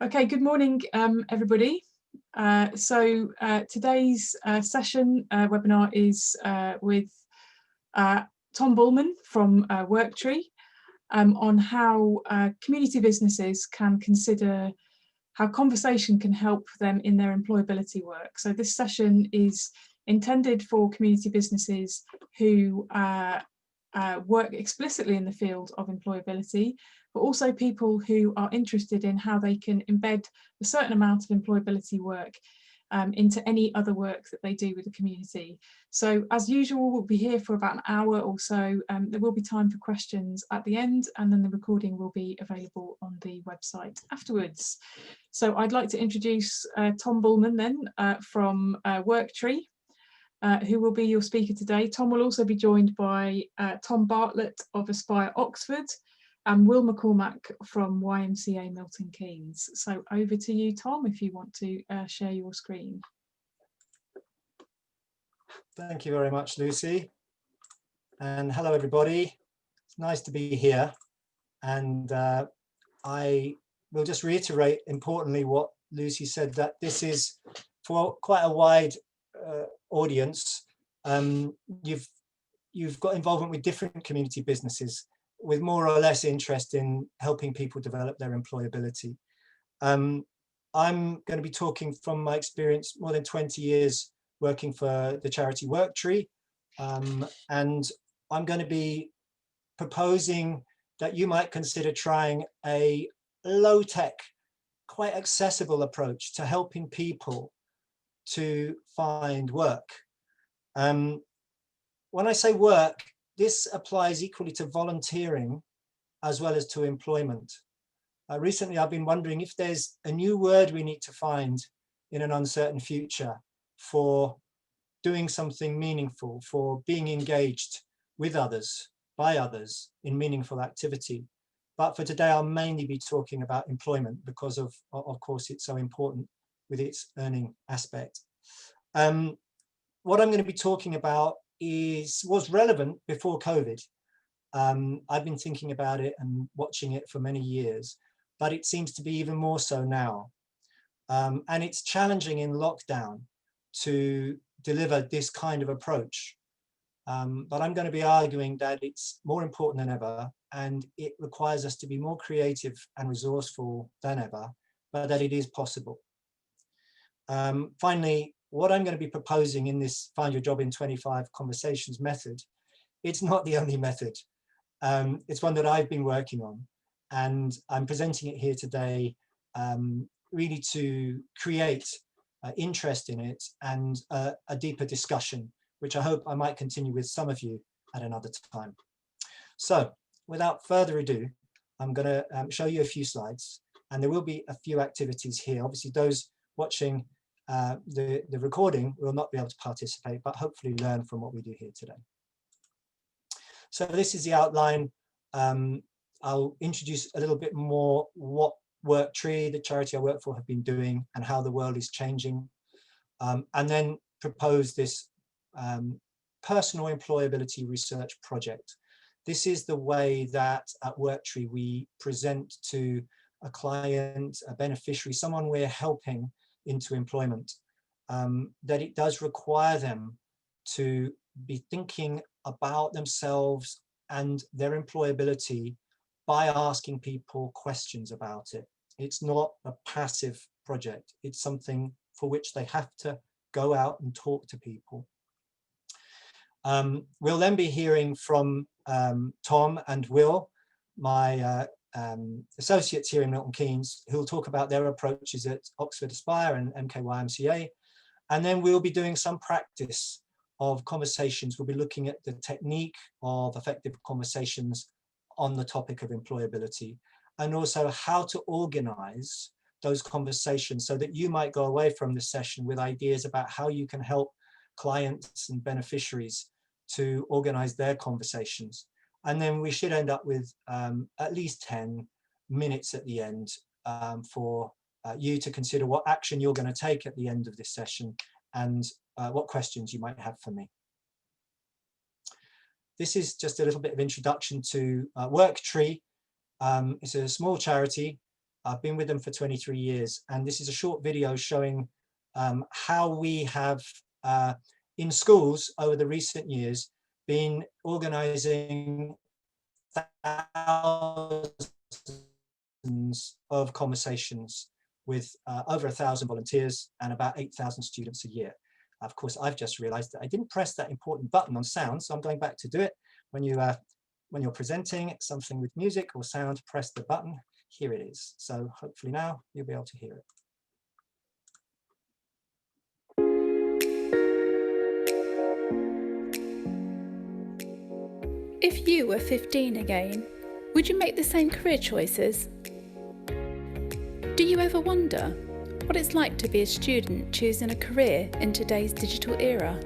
Okay, good morning, everybody. Today's session webinar is with Tom Bulman from Worktree on how community businesses can consider how conversation can help them in their employability work. So this session is intended for community businesses who work explicitly in the field of employability, but also people who are interested in how they can embed a certain amount of employability work into any other work that they do with the community. So as usual, we'll be here for about an hour or so. There will be time for questions at the end, and then the recording will be available on the website afterwards. So I'd like to introduce Tom Bulman then from Worktree, who will be your speaker today. Tom will also be joined by Tom Bartlett of Aspire Oxford and Will McCormack from YMCA Milton Keynes. So over to you, Tom, if you want to share your screen. Thank you very much, Lucy. And hello, everybody. It's nice to be here. And I will just reiterate importantly what Lucy said, that this is for quite a wide audience. You've got involvement with different community businesses with more or less interest in helping people develop their employability. I'm going to be talking from my experience, more than 20 years working for the charity Worktree, and I'm going to be proposing that you might consider trying a low-tech, quite accessible approach to helping people to find work. When I say work, this applies equally to volunteering as well as to employment. Recently, I've been wondering if there's a new word we need to find in an uncertain future for doing something meaningful, for being engaged with others, by others in meaningful activity. But for today, I'll mainly be talking about employment because of course, it's so important with its earning aspect. What I'm going to be talking about was relevant before COVID. I've been thinking about it and watching it for many years, but it seems to be even more so now. And it's challenging in lockdown to deliver this kind of approach. But I'm going to be arguing that it's more important than ever, and it requires us to be more creative and resourceful than ever, but that it is possible. Finally, what I'm going to be proposing in this Find Your Job in 25 Conversations method, it's not the only method. It's one that I've been working on, and I'm presenting it here today really to create interest in it and a deeper discussion, which I hope I might continue with some of you at another time. So without further ado, I'm going to show you a few slides, and there will be a few activities here. Obviously, those watching the recording will not be able to participate, but hopefully learn from what we do here today. So this is the outline. I'll introduce a little bit more what Worktree, the charity I work for, have been doing and how the world is changing, and then propose this personal employability research project. This is the way that at Worktree we present to a client, a beneficiary, someone we're helping into employment, that it does require them to be thinking about themselves and their employability by asking people questions about it. It's not a passive project. It's something for which they have to go out and talk to people. We'll then be hearing from Tom and Will, my associates here in Milton Keynes, who will talk about their approaches at Oxford Aspire and MKYMCA. And then we'll be doing some practice of conversations. We'll be looking at the technique of effective conversations on the topic of employability, and also how to organize those conversations so that you might go away from the session with ideas about how you can help clients and beneficiaries to organize their conversations. And then we should end up with at least 10 minutes at the end for you to consider what action you're going to take at the end of this session and what questions you might have for me. This is just a little bit of introduction to Worktree. It's a small charity I've been with them for 23 years, and this is a short video showing how we have in schools over the recent years been organizing thousands of conversations with over 1,000 volunteers and about 8,000 students a year. Of course, I've just realized that I didn't press that important button on sound, so I'm going back to do it. When you're presenting something with music or sound, press the button. Here it is. So hopefully now you'll be able to hear it. If you were 15 again, would you make the same career choices? Do you ever wonder what it's like to be a student choosing a career in today's digital era?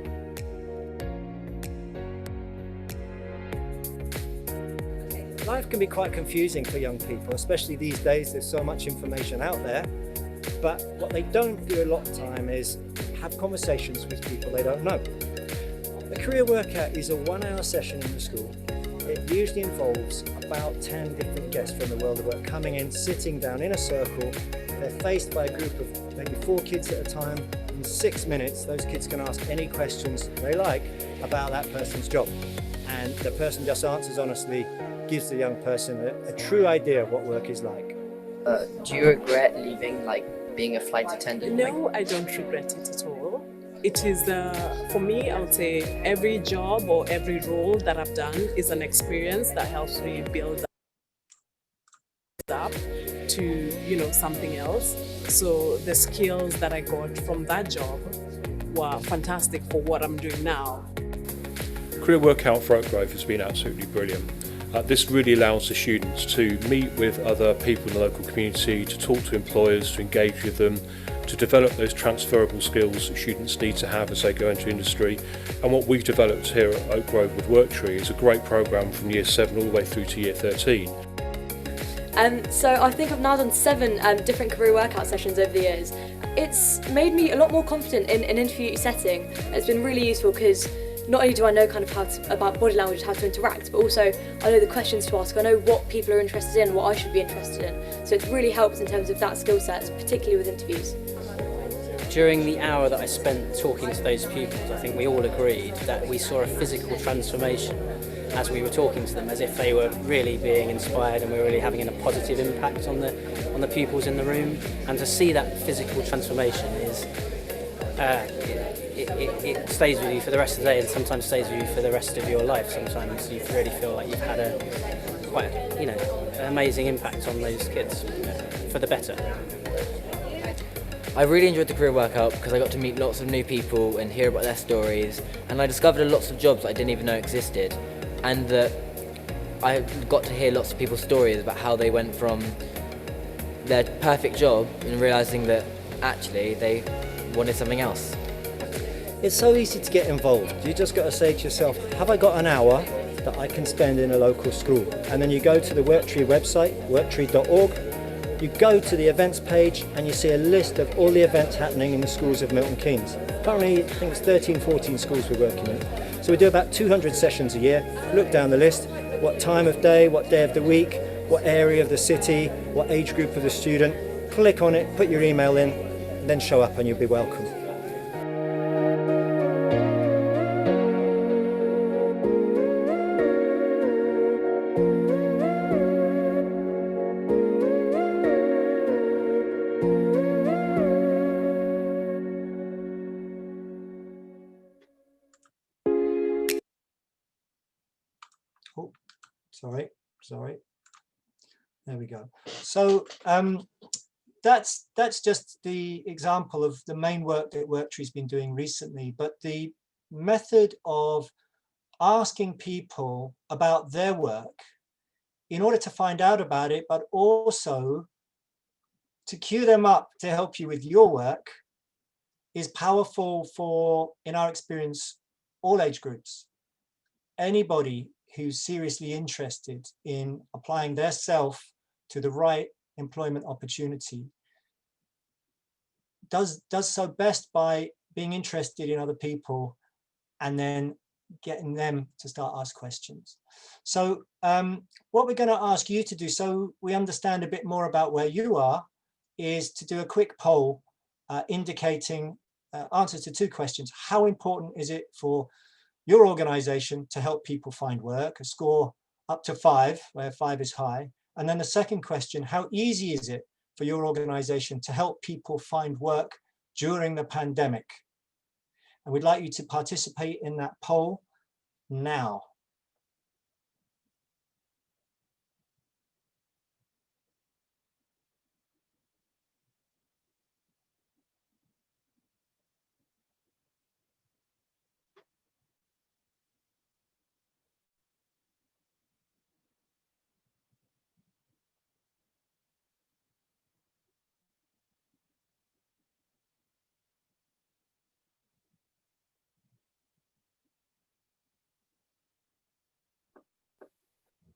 Life can be quite confusing for young people, especially these days. There's so much information out there, but what they don't do a lot of time is have conversations with people they don't know. A career workout is a 1-hour session in the school. It usually involves about 10 different guests from the world of work coming in, sitting down in a circle. They're faced by a group of maybe 4 kids at a time. In 6 minutes, those kids can ask any questions they like about that person's job. And the person just answers honestly, gives the young person a true idea of what work is like. Do you regret leaving, like being a flight attendant? No, I don't regret it at all. It is, for me, I would say every job or every role that I've done is an experience that helps me build up to, you know, something else. So the skills that I got from that job were fantastic for what I'm doing now. Career Workout for Outgrowth has been absolutely brilliant. This really allows the students to meet with other people in the local community, to talk to employers, to engage with them, to develop those transferable skills that students need to have as they go into industry. And what we've developed here at Oak Grove with Worktree is a great programme from year 7 all the way through to year 13. So I think I've now done 7 different career workout sessions over the years. It's made me a lot more confident in an interview setting. It's been really useful because not only do I know kind of about body language, how to interact, but also I know the questions to ask. I know what people are interested in, what I should be interested in. So it's really helped in terms of that skill set, particularly with interviews. During the hour that I spent talking to those pupils, I think we all agreed that we saw a physical transformation as we were talking to them, as if they were really being inspired and we were really having a positive impact on the pupils in the room. And to see that physical transformation is it stays with you for the rest of the day, and sometimes stays with you for the rest of your life. Sometimes you really feel like you've had quite an amazing impact on those kids for the better. I really enjoyed the career workout because I got to meet lots of new people and hear about their stories, and I discovered lots of jobs that I didn't even know existed, and that I got to hear lots of people's stories about how they went from their perfect job and realising that actually they wanted something else. It's so easy to get involved. You just got to say to yourself, have I got an hour that I can spend in a local school? And then you go to the Worktree website, worktree.org, you go to the events page and you see a list of all the events happening in the schools of Milton Keynes. Currently, I think it's 13, 14 schools we're working in. So we do about 200 sessions a year. Look down the list, what time of day, what day of the week, what area of the city, what age group of the student. Click on it, put your email in, and then show up and you'll be welcome. Oh, sorry. There we go. So that's just the example of the main work that Worktree's been doing recently, but the method of asking people about their work in order to find out about it, but also to cue them up to help you with your work is powerful for, in our experience, all age groups. Anybody who's seriously interested in applying their self to the right employment opportunity does so best by being interested in other people and then getting them to start ask questions. So what we're going to ask you to do, so we understand a bit more about where you are, is to do a quick poll indicating answers to 2 questions. How important is it for your organization to help people find work? A score up to 5, where 5 is high. And then the second question, how easy is it for your organization to help people find work during the pandemic? And we'd like you to participate in that poll now.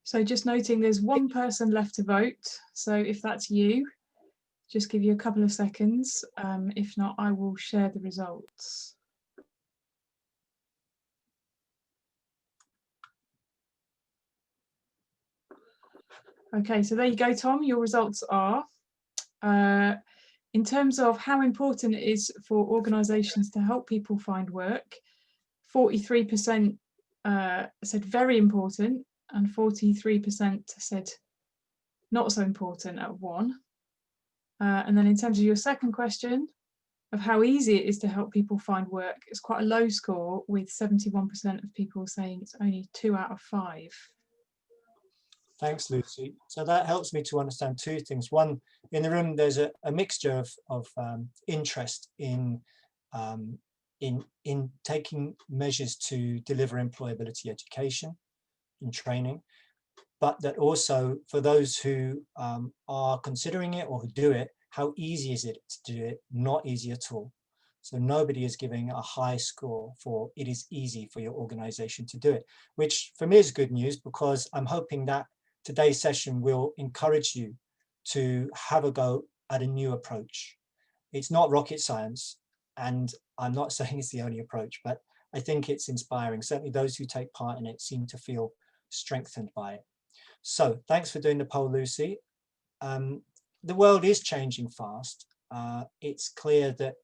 So just noting there's 1 person left to vote. So if that's you, just give you a couple of seconds. If not, I will share the results. Okay, so there you go, Tom. Your results are, in terms of how important it is for organisations to help people find work, 43% said very important, and 43% said not so important at 1. And then in terms of your second question of how easy it is to help people find work, it's quite a low score, with 71% of people saying it's only 2 out of 5. Thanks, Lucy. So that helps me to understand 2 things. One, in the room, there's a mixture of interest in taking measures to deliver employability education and training, but that also for those who are considering it or who do it, how easy is it to do it? Not easy at all. So nobody is giving a high score for it is easy for your organization to do it, which for me is good news, because I'm hoping that today's session will encourage you to have a go at a new approach. It's not rocket science, and I'm not saying it's the only approach, but I think it's inspiring. Certainly those who take part in it seem to feel strengthened by it. So thanks for doing the poll, Lucy. The world is changing fast. It's clear that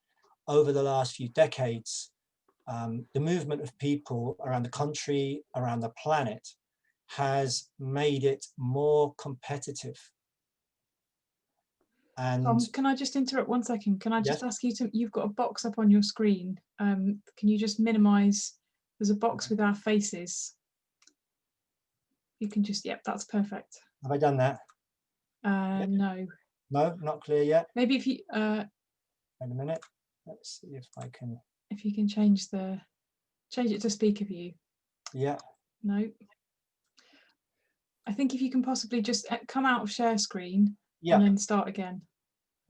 over the last few decades, the movement of people around the country, around the planet, has made it more competitive. And Tom, can I just interrupt 1 second? Can I just yes? ask you to, you've got a box up on your screen. Can you just minimize, there's a box with our faces. You can just, yep, that's perfect. Have I done that? Yep. No. No, not clear yet. Maybe if you, wait a minute. Let's see if I can. If you can change it to speaker view. Yeah. No. I think if you can possibly just come out of share screen, yeah, and then start again.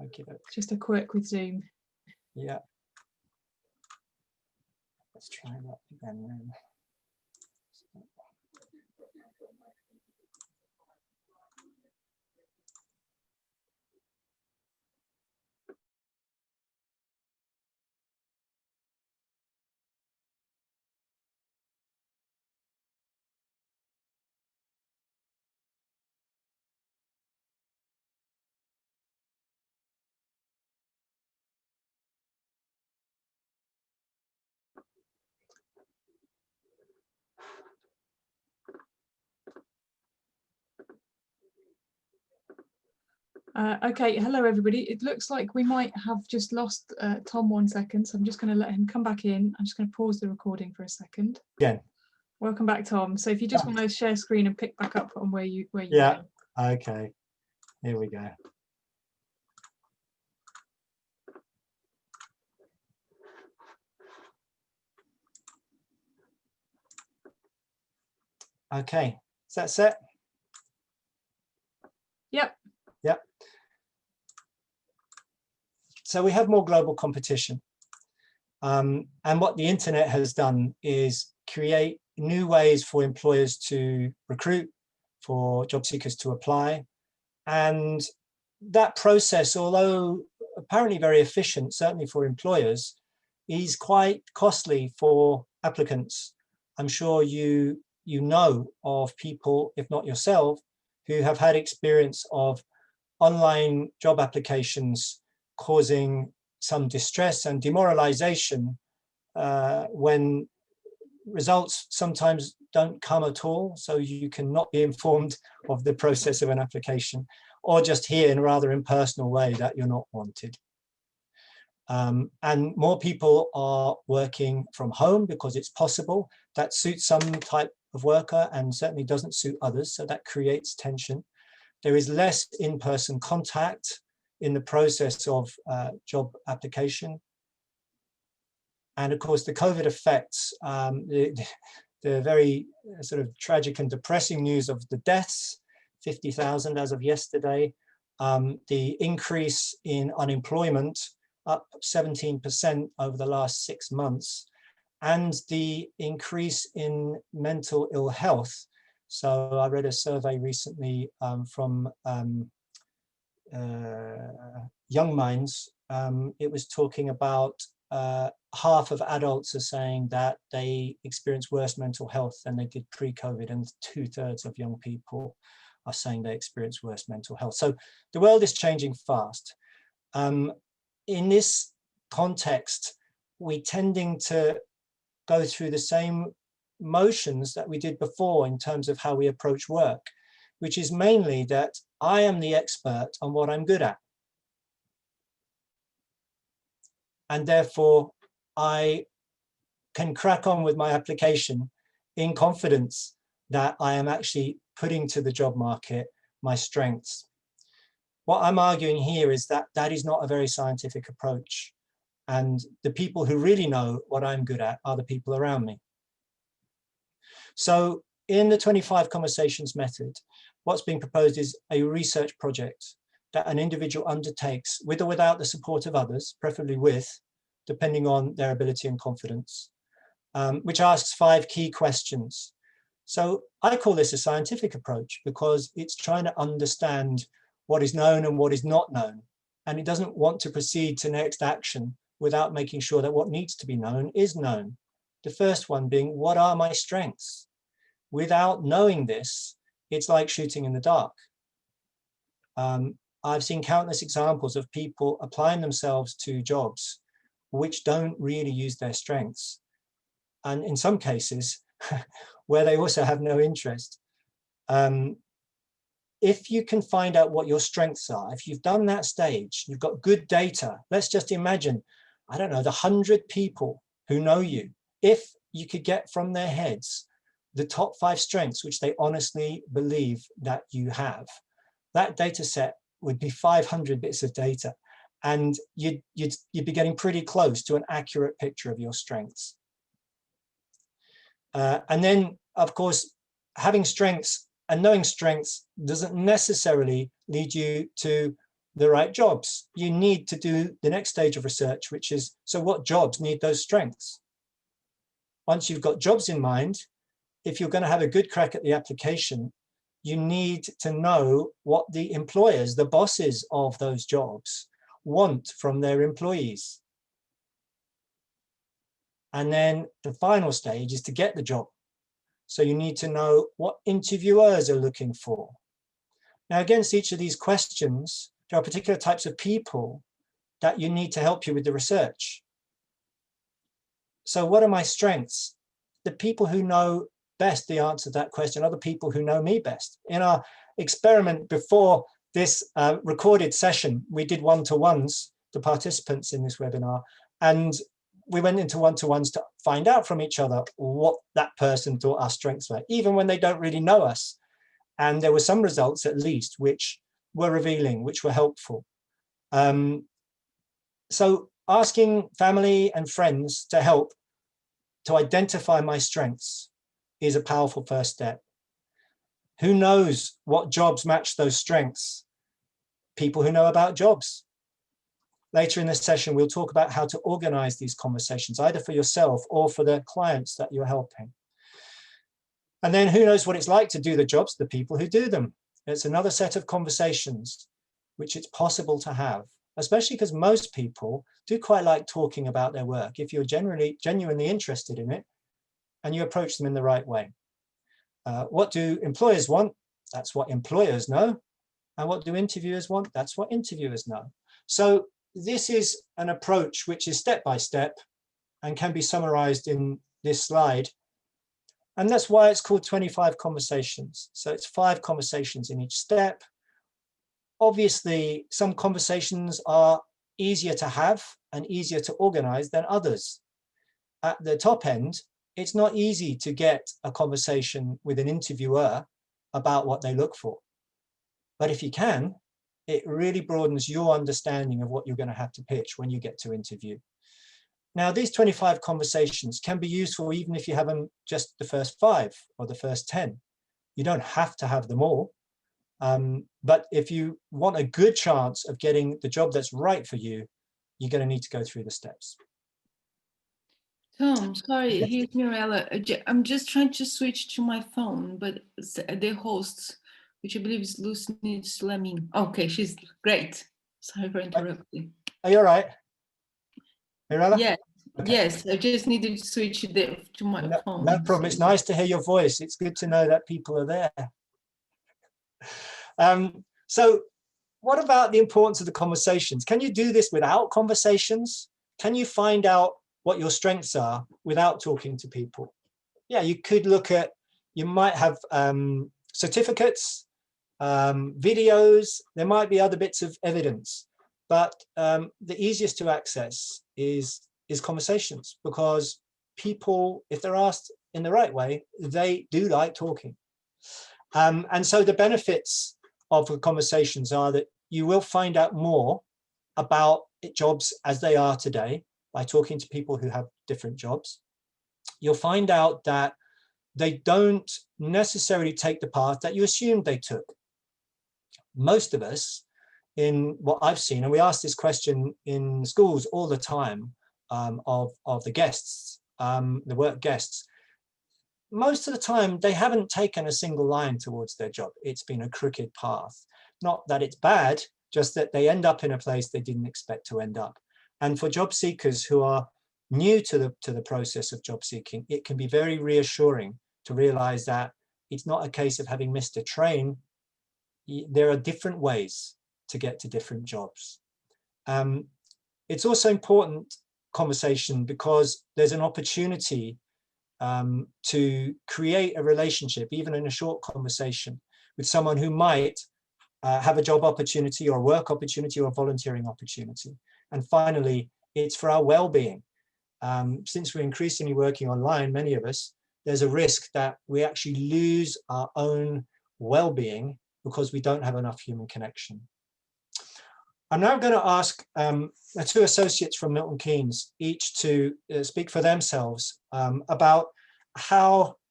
Okay. Just a quirk with Zoom. Yeah. Let's try that again then. Okay, hello everybody. It looks like we might have just lost Tom 1 second, so I'm just going to let him come back in. I'm just going to pause the recording for a second. Yeah. Welcome back, Tom. So if you just want to share screen and pick back up on where you yeah. Were. Okay. Here we go. Okay. Is that set? Yep. Yep. So we have more global competition. And what the internet has done is create new ways for employers to recruit, for job seekers to apply. And that process, although apparently very efficient, certainly for employers, is quite costly for applicants. I'm sure you know of people, if not yourself, who have had experience of online job applications causing some distress and demoralization when results sometimes don't come at all, so you cannot be informed of the process of an application, or just hear in a rather impersonal way that you're not wanted. And more people are working from home because it's possible. That suits some type of worker and certainly doesn't suit others, so that creates tension. There is less in-person contact in the process of job application. And of course, the COVID effects, the very sort of tragic and depressing news of the deaths, 50,000 as of yesterday, the increase in unemployment, up 17% over the last 6 months, and the increase in mental ill health. So I read a survey recently from Young Minds. It was talking about half of adults are saying that they experience worse mental health than they did pre-COVID, and 2/3 of young people are saying they experience worse mental health. So the world is changing fast. In this context, we're tending to go through the same motions that we did before in terms of how we approach work, which is mainly that I am the expert on what I'm good at. And therefore, I can crack on with my application in confidence that I am actually putting to the job market my strengths. What I'm arguing here is that that is not a very scientific approach. And the people who really know what I'm good at are the people around me. So in the 25 Conversations method, what's being proposed is a research project that an individual undertakes with or without the support of others, preferably with, depending on their ability and confidence, which asks 5 key questions. So I call this a scientific approach because it's trying to understand what is known and what is not known. And it doesn't want to proceed to next action without making sure that what needs to be known is known. The first one being, what are my strengths? Without knowing this, it's like shooting in the dark. I've seen countless examples of people applying themselves to jobs which don't really use their strengths. And in some cases, where they also have no interest. If you can find out what your strengths are, if you've done that stage, you've got good data, let's just imagine, I don't know, the 100 people who know you, if you could get from their heads the top 5 strengths which they honestly believe that you have, that data set would be 500 bits of data, and you'd be getting pretty close to an accurate picture of your strengths. And then, of course, having strengths and knowing strengths doesn't necessarily lead you to the right jobs. You need to do the next stage of research, which is, so what jobs need those strengths? Once you've got jobs in mind, if you're going to have a good crack at the application, you need to know what the employers, the bosses of those jobs, want from their employees. And then the final stage is to get the job. So you need to know what interviewers are looking for. Now, against each of these questions, there are particular types of people that you need to help you with the research. So what are my strengths? The people who know best the answer to that question are the people who know me best. In our experiment before this recorded session, we did one-to-ones, the participants in this webinar, and we went into one-to-ones to find out from each other what that person thought our strengths were, even when they don't really know us. And there were some results, at least, which were revealing, which were helpful. So asking family and friends to help to identify my strengths is a powerful first step. Who knows what jobs match those strengths? People who know about jobs. Later in this session, we'll talk about how to organize these conversations, either for yourself or for the clients that you're helping. And then who knows what it's like to do the jobs, the people who do them. It's another set of conversations which it's possible to have, especially because most people do quite like talking about their work. If you're genuinely interested in it, and you approach them in the right way. What do employers want? That's what employers know. And what do interviewers want? That's what interviewers know. So this is an approach which is step by step and can be summarized in this slide. And that's why it's called 25 conversations. So it's 5 conversations in each step. Obviously, some conversations are easier to have and easier to organize than others. At the top end, it's not easy to get a conversation with an interviewer about what they look for. But if you can, it really broadens your understanding of what you're going to have to pitch when you get to interview. Now, these 25 conversations can be useful even if you haven't just the first 5 or the first 10. You don't have to have them all. But if you want a good chance of getting the job that's right for you, you're going to need to go through the steps. Tom, sorry, here's Mirella. I'm just trying to switch to my phone, but the host, which I believe is Lucy Slamming. Okay, she's great. Sorry for interrupting. Are you all right, Mirella? Yes, okay. Yes, I just needed to switch to my phone. No problem. It's nice to hear your voice. It's good to know that people are there. So what about the importance of the conversations? Can you do this without conversations? Can you find out what your strengths are without talking to people? Yeah, you could look at, you might have certificates, videos, there might be other bits of evidence, but the easiest to access is conversations, because people, if they're asked in the right way, they do like talking. And so the benefits of the conversations are that you will find out more about jobs as they are today by talking to people who have different jobs. You'll find out that they don't necessarily take the path that you assumed they took. Most of us, in what I've seen, and we ask this question in schools all the time of the guests, the work guests, most of the time they haven't taken a single line towards their job. It's been a crooked path. Not that it's bad, just that they end up in a place they didn't expect to end up. And for job seekers who are new to the process of job seeking, it can be very reassuring to realize that it's not a case of having missed a train. There are different ways to get to different jobs. It's also important conversation because there's an opportunity to create a relationship, even in a short conversation, with someone who might have a job opportunity or work opportunity or volunteering opportunity. And finally, it's for our well-being. Since we're increasingly working online, many of us, there's a risk that we actually lose our own well-being because we don't have enough human connection. I'm now going to ask 2 associates from Milton Keynes, each to speak for themselves about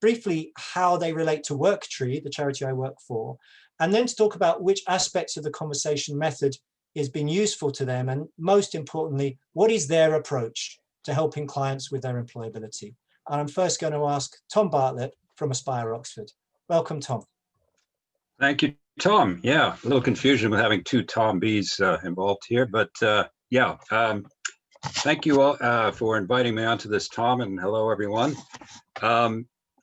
briefly how they relate to Worktree, the charity I work for, and then to talk about which aspects of the conversation method has been useful to them, and most importantly, what is their approach to helping clients with their employability. And I'm first going to ask Tom Bartlett from Aspire Oxford. Welcome, Tom. Thank you, Tom. Yeah, a little confusion with having 2 Tom B's involved here, but yeah, thank you all for inviting me onto this, Tom, and hello, everyone.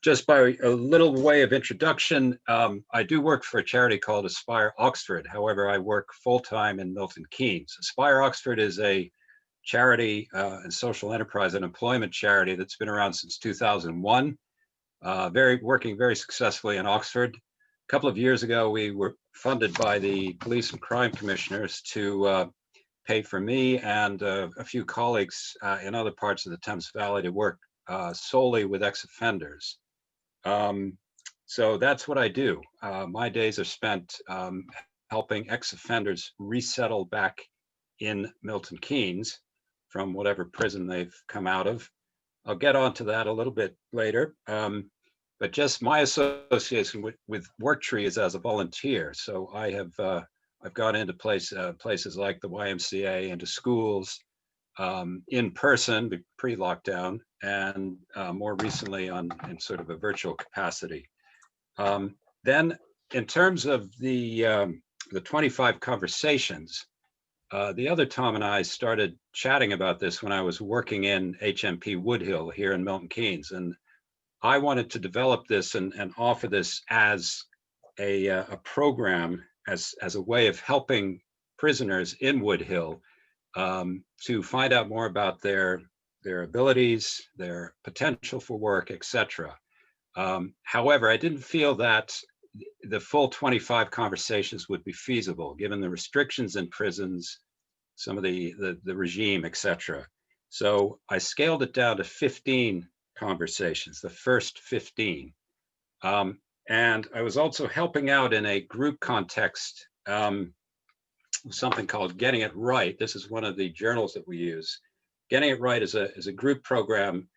Just by a little way of introduction, I do work for a charity called Aspire Oxford. However, I work full-time in Milton Keynes. Aspire Oxford is a charity and social enterprise and employment charity that's been around since 2001, working very successfully in Oxford. A couple of years ago, we were funded by the police and crime commissioners to pay for me and a few colleagues in other parts of the Thames Valley to work solely with ex-offenders. So that's what I do. My days are spent helping ex-offenders resettle back in Milton Keynes from whatever prison they've come out of. I'll get onto that a little bit later. But just my association with Worktree is as a volunteer. So I've gone into places like the YMCA, into schools, in person, pre-lockdown, and more recently in sort of a virtual capacity. Then in terms of the 25 conversations, the other Tom and I started chatting about this when I was working in HMP Woodhill here in Milton Keynes. And I wanted to develop this and offer this as a program, as a way of helping prisoners in Wood Hill to find out more about their abilities, their potential for work, etc. However, I didn't feel that the full 25 conversations would be feasible, given the restrictions in prisons, some of the regime, etc. So I scaled it down to 15 conversations, the first 15. And I was also helping out in a group context, something called Getting It Right. This is one of the journals that we use. Getting It Right is a group program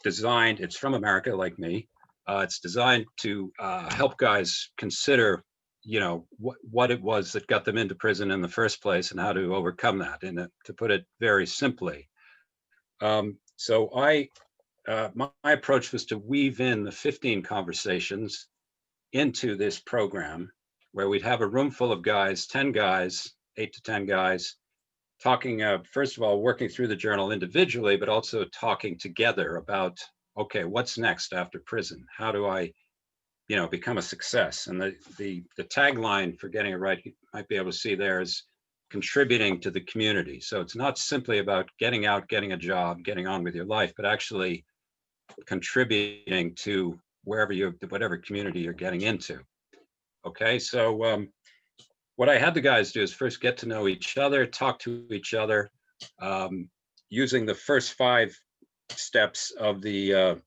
designed, it's from America like me. It's designed to help guys consider, you know, what it was that got them into prison in the first place and how to overcome that, and to put it very simply. So my approach was to weave in the 15 conversations into this program, where we'd have a room full of guys, 10 guys, 8 to 10 guys, talking, first of all, working through the journal individually, but also talking together about, okay, what's next after prison? How do I, you know, become a success? And the tagline for Getting It Right, you might be able to see there, is contributing to the community. So it's not simply about getting out, getting a job, getting on with your life, but actually contributing to whatever community you're getting into. Okay, so what I had the guys do is first get to know each other, talk to each other, using the first 5 steps of the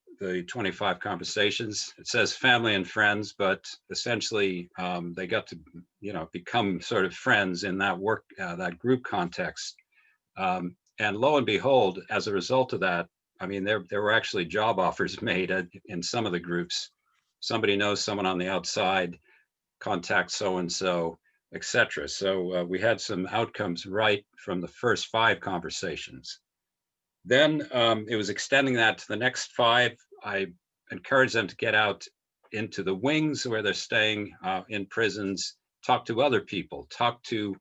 25 conversations. It says family and friends, but essentially they got to, you know, become sort of friends in that that group context. And lo and behold, as a result of that, I mean, there were actually job offers made in some of the groups. Somebody knows someone on the outside, contact so-and-so, etc. So we had some outcomes right from the first 5 conversations. Then it was extending that to the next 5. I encouraged them to get out into the wings where they're staying in prisons, talk to other people, talk to,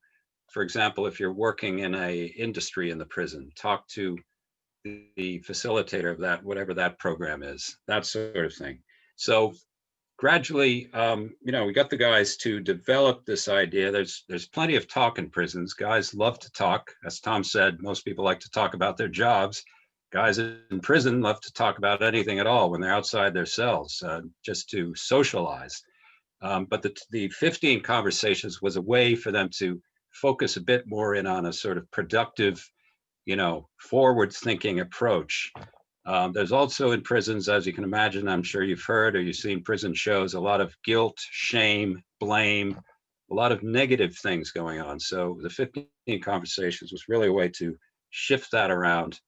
for example, if you're working in a industry in the prison, talk to the facilitator of that, whatever that program is, that sort of thing. So gradually, you know, we got the guys to develop this idea. There's plenty of talk in prisons. Guys love to talk. As Tom said, most people like to talk about their jobs. Guys in prison love to talk about anything at all when they're outside their cells, just to socialize. But the 15 conversations was a way for them to focus a bit more in on a sort of productive, you know, forward-thinking approach. There's also in prisons, as you can imagine, I'm sure you've heard or you've seen prison shows, a lot of guilt, shame, blame, a lot of negative things going on. So the 15 conversations was really a way to shift that around.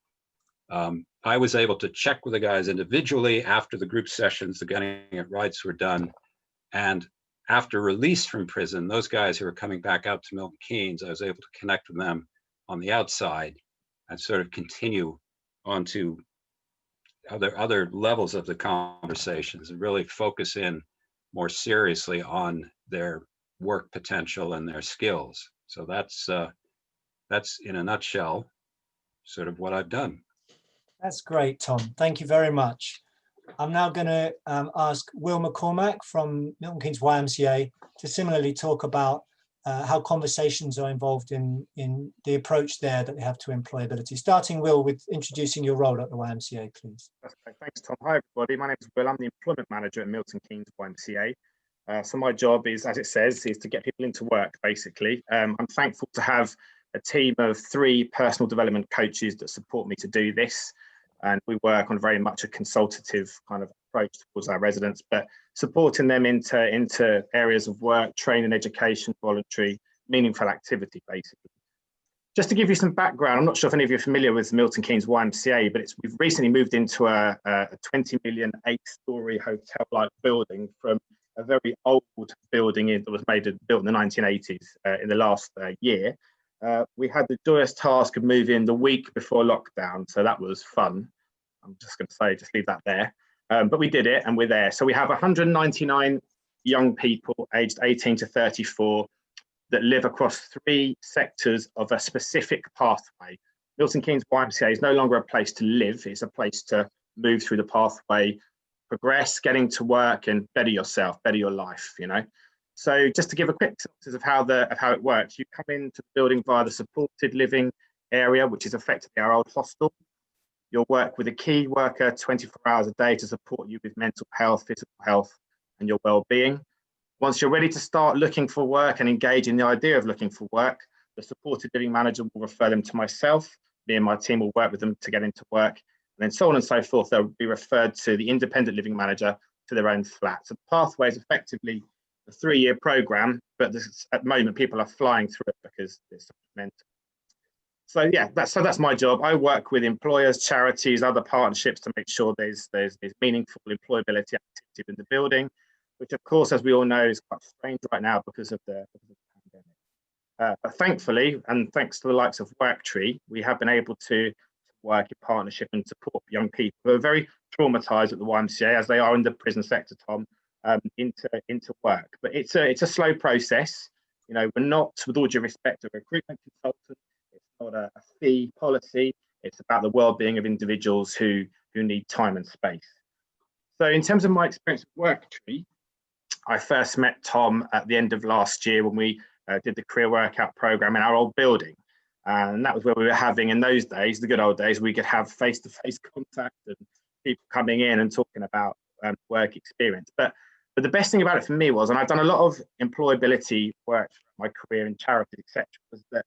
I was able to check with the guys individually after the group sessions, the Getting It Rights were done. And after release from prison, those guys who were coming back out to Milton Keynes, I was able to connect with them on the outside and sort of continue on to other levels of the conversations and really focus in more seriously on their work potential and their skills. So that's in a nutshell sort of what I've done. That's great, Tom. Thank you very much. I'm now going to ask Will McCormack from Milton Keynes YMCA to similarly talk about how conversations are involved in the approach there that they have to employability. Starting, Will, with introducing your role at the YMCA, please. Thanks, Tom. Hi, everybody. My name is Will. I'm the employment manager at Milton Keynes YMCA. So my job is, as it says, is to get people into work, basically. I'm thankful to have a team of 3 personal development coaches that support me to do this. And we work on very much a consultative kind of approach towards our residents, but supporting them into areas of work, training, education, voluntary, meaningful activity, basically. Just to give you some background, I'm not sure if any of you are familiar with Milton Keynes YMCA, but we've recently moved into a 20 million, 8-story hotel-like building from a very old building that was built in the 1980s in the last year. We had the joyous task of moving the week before lockdown, so that was fun. I'm just going to say, just leave that there. But we did it and we're there. So we have 199 young people aged 18 to 34 that live across 3 sectors of a specific pathway. Milton Keynes YMCA is no longer a place to live, it's a place to move through the pathway, progress, getting to work and better yourself, better your life, you know. So just to give a quick synopsis of how it works, you come into the building via the supported living area, which is effectively our old hostel. You'll work with a key worker 24 hours a day to support you with mental health, physical health, and your well-being. Once you're ready to start looking for work and engage in the idea of looking for work, the supported living manager will refer them to myself. Me and my team will work with them to get into work, and then so on and so forth. They'll be referred to the independent living manager to their own flat. So the pathway is effectively a 3-year program, but at the moment people are flying through it because it's mental. So yeah, that's my job. I work with employers, charities, other partnerships to make sure there's meaningful employability activity in the building, which of course, as we all know, is quite strange right now because of the pandemic. But thankfully, and thanks to the likes of Worktree, we have been able to work in partnership and support young people who are very traumatized at the YMCA, as they are in the prison sector, Tom, into work. But it's a slow process. You know, we're not, with all due respect, a recruitment consultant. It's not a fee policy. It's about the well-being of individuals who need time and space. So in terms of my experience at Worktree, I first met Tom at the end of last year when we did the career workout program in our old building. And that was where we were having, in those days, the good old days, we could have face-to-face contact and people coming in and talking about work experience. But the best thing about it for me was, and I've done a lot of employability work throughout my career in charities, etc., was that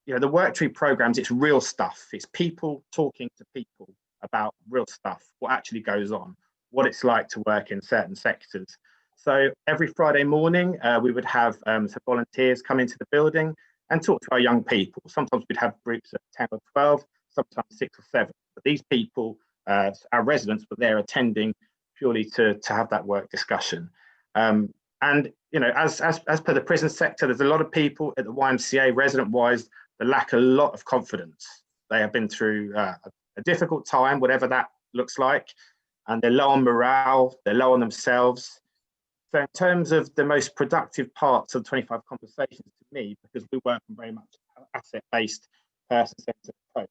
you know, the Worktree programs, it's real stuff. It's people talking to people about real stuff, what actually goes on, what it's like to work in certain sectors. So every Friday morning, we would have some volunteers come into the building and talk to our young people. Sometimes we'd have groups of 10 or 12, sometimes 6 or 7. But these people, our residents, were there attending purely to have that work discussion. And you know, as per the prison sector, there's a lot of people at the YMCA, resident-wise, that lack a lot of confidence. They have been through a difficult time, whatever that looks like, and they're low on morale, they're low on themselves. So in terms of the most productive parts of 25 conversations to me, because we work on very much asset-based, person-centered approach,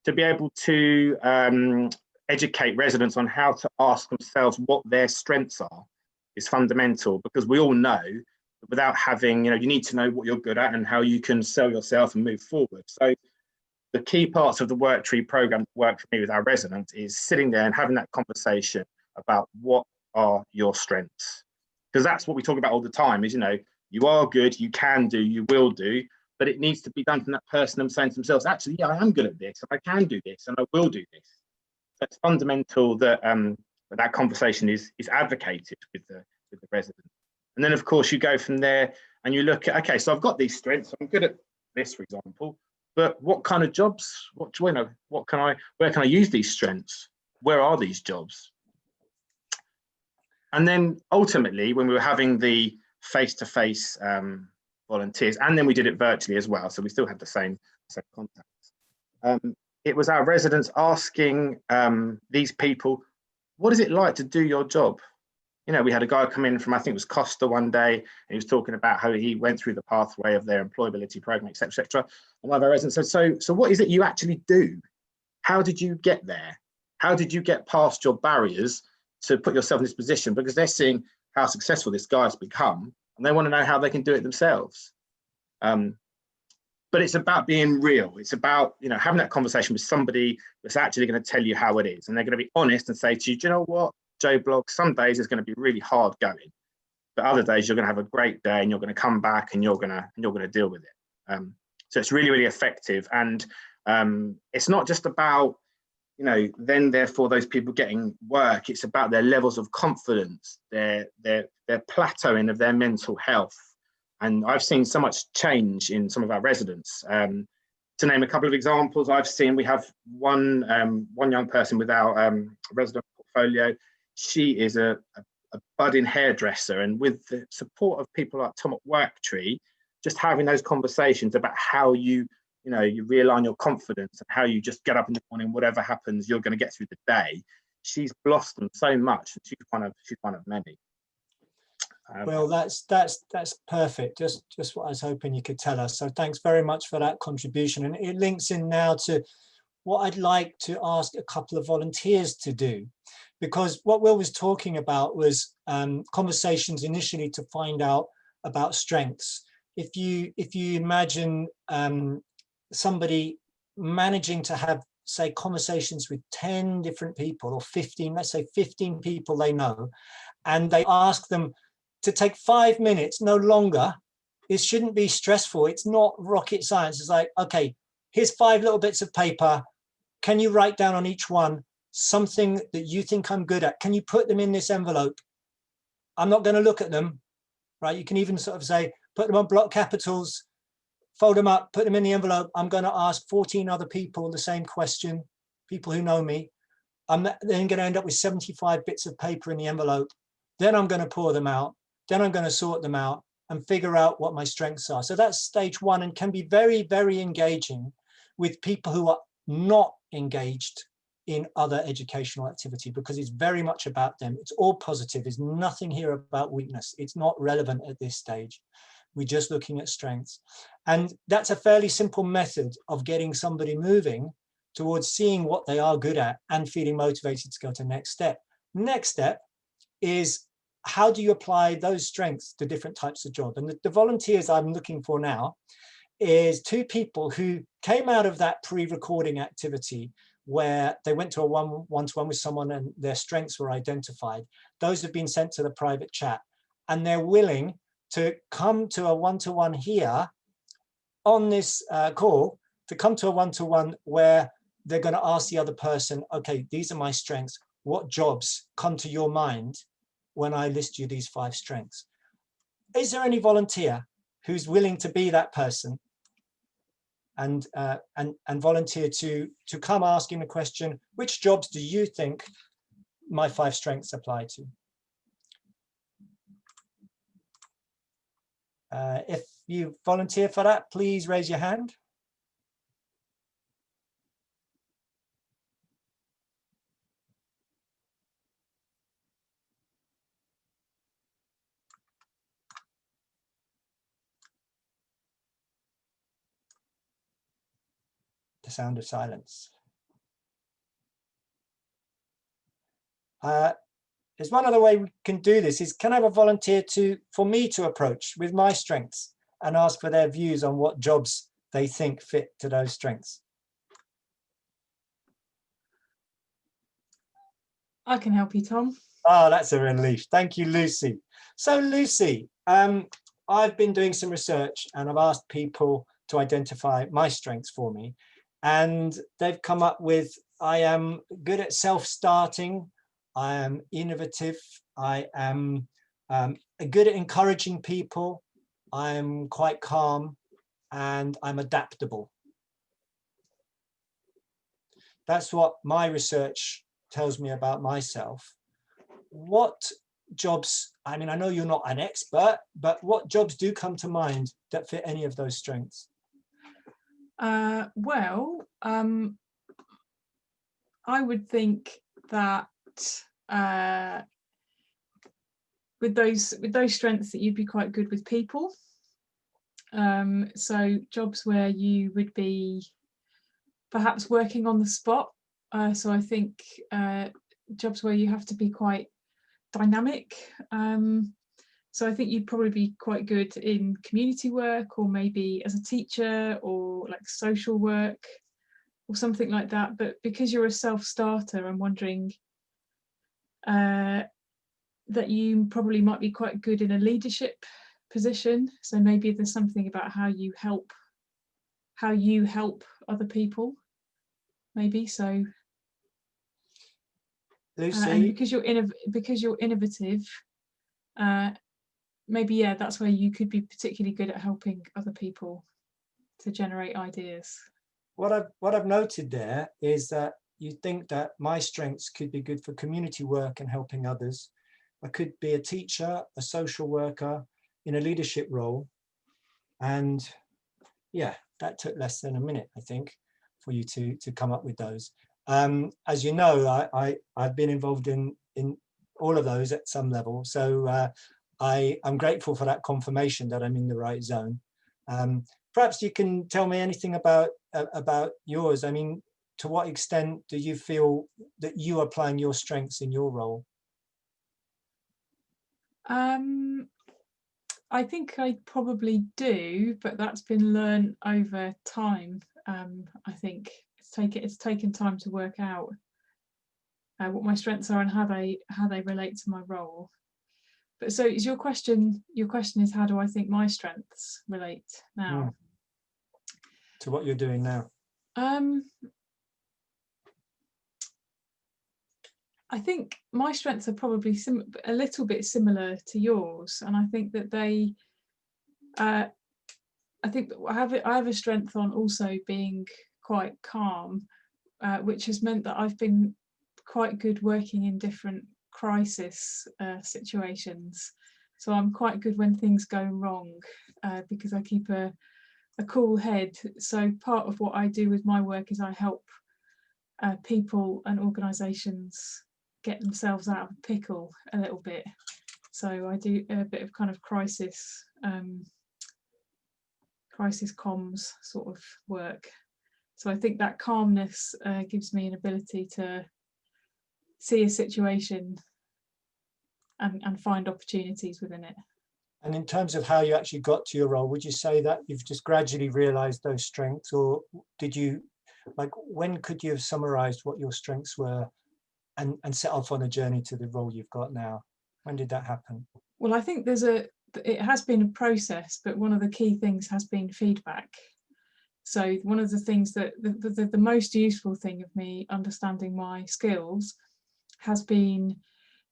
to be able to educate residents on how to ask themselves what their strengths are is fundamental, because we all know that without having, you need to know what you're good at and how you can sell yourself and move forward. So the key parts of the Worktree program that work for me with our residents is sitting there and having that conversation about what are your strengths. Because that's what we talk about all the time is, you are good, you can do, you will do, but it needs to be done from that person them saying to themselves, actually, yeah, I am good at this, and I can do this, and I will do this. So it's fundamental that that conversation is advocated with the resident. And then, of course, you go from there and you look at, okay, so I've got these strengths, I'm good at this, for example, but what kind of jobs, where can I use these strengths? Where are these jobs? And then ultimately, when we were having the face-to-face volunteers, and then we did it virtually as well, so we still had the same contacts. It was our residents asking these people, what is it like to do your job? We had a guy come in from, I think it was Costa one day, and he was talking about how he went through the pathway of their employability program, et cetera. And one of our residents said, so what is it you actually do? How did you get there? How did you get past your barriers to put yourself in this position? Because they're seeing how successful this guy has become, and they want to know how they can do it themselves. But it's about being real. It's about, having that conversation with somebody that's actually going to tell you how it is. And they're going to be honest and say to you, do you know what, Joe Blogg, some days it's going to be really hard going, but other days you're going to have a great day and you're going to come back and you're going to deal with it. So it's really, really effective. And it's not just about, then therefore those people getting work. It's about their levels of confidence, their plateauing of their mental health. And I've seen so much change in some of our residents. To name a couple of examples, we have one young person with our resident portfolio. She is a budding hairdresser, and with the support of people like Tom at Worktree, just having those conversations about how you realign your confidence and how you just get up in the morning, whatever happens, you're going to get through the day. She's blossomed so much, and she's one of many. Well, that's perfect. Just what I was hoping you could tell us. So thanks very much for that contribution, and it links in now to what I'd like to ask a couple of volunteers to do, because what Will was talking about was conversations initially to find out about strengths. If you imagine somebody managing to have, say, conversations with 10 different people, or 15, let's say 15 people they know, and they ask them to take 5 minutes, no longer. It shouldn't be stressful. It's not rocket science. It's like, okay, here's 5 little bits of paper. Can you write down on each one something that you think I'm good at? Can you put them in this envelope? I'm not going to look at them, right? You can even sort of say, put them on block capitals, fold them up, put them in the envelope. I'm going to ask 14 other people the same question, people who know me. I'm then going to end up with 75 bits of paper in the envelope. Then I'm going to pour them out. Then I'm going to sort them out and figure out what my strengths are. So that's stage one, and can be very, very engaging with people who are not engaged in other educational activity, because it's very much about them. It's all positive. There's nothing here about weakness. It's not relevant at this stage. We're just looking at strengths. And that's a fairly simple method of getting somebody moving towards seeing what they are good at and feeling motivated to go to the next step. Next step is, how do you apply those strengths to different types of job? And the volunteers I'm looking for now is 2 people who came out of that pre-recording activity where they went to a one-to-one with someone and their strengths were identified. Those have been sent to the private chat, and they're willing to come to a one-to-one here on this call, to come to a one-to-one where they're going to ask the other person, okay, these are my strengths. What jobs come to your mind when I list you these 5 strengths? Is there any volunteer who's willing to be that person and volunteer to come asking the question, which jobs do you think my 5 strengths apply to? If you volunteer for that, please raise your hand. The sound of silence. There's one other way we can do this, is can I have a volunteer for me to approach with my strengths and ask for their views on what jobs they think fit to those strengths? I can help you, Tom. Oh, that's a relief. Thank you, Lucy. So Lucy, I've been doing some research and I've asked people to identify my strengths for me. And they've come up with, I am good at self-starting, I am innovative, I am good at encouraging people, I am quite calm, and I'm adaptable. That's what my research tells me about myself. What jobs, I mean, I know you're not an expert, but what jobs do come to mind that fit any of those strengths? Well, I would think that with those strengths that you'd be quite good with people. So jobs where you would be perhaps working on the spot. So I think jobs where you have to be quite dynamic. So I think you'd probably be quite good in community work, or maybe as a teacher, or like social work or something like that. But because you're a self-starter, I'm wondering that you probably might be quite good in a leadership position. So maybe there's something about how you help other people, maybe. So Lucy, and because you're innovative, maybe, yeah, that's where you could be particularly good at helping other people to generate ideas. What I've noted there is that you think that my strengths could be good for community work and helping others. I could be a teacher, a social worker in a leadership role. And yeah, that took less than a minute, I think, for you to come up with those. As you know, I've been involved in all of those at some level. So I'm grateful for that confirmation that I'm in the right zone. Perhaps you can tell me anything about yours. I mean, to what extent do you feel that you are applying your strengths in your role? I think I probably do, but that's been learned over time. I think it's taken time to work out what my strengths are and how they relate to my role. But so is your question is, how do I think my strengths relate now? To what you're doing now? I think my strengths are probably a little bit similar to yours, and I think that I have a strength on also being quite calm, which has meant that I've been quite good working in different crisis situations. So I'm quite good when things go wrong, because I keep a cool head. So part of what I do with my work is I help people and organisations get themselves out of a pickle a little bit. So I do a bit of kind of crisis comms sort of work. So I think that calmness gives me an ability to see a situation and find opportunities within it. And in terms of how you actually got to your role, would you say that you've just gradually realised those strengths, or did you, like, when could you have summarised what your strengths were and set off on a journey to the role you've got now? When did that happen? Well, I think it has been a process, but one of the key things has been feedback. So one of the things that the most useful thing of me understanding my skills has been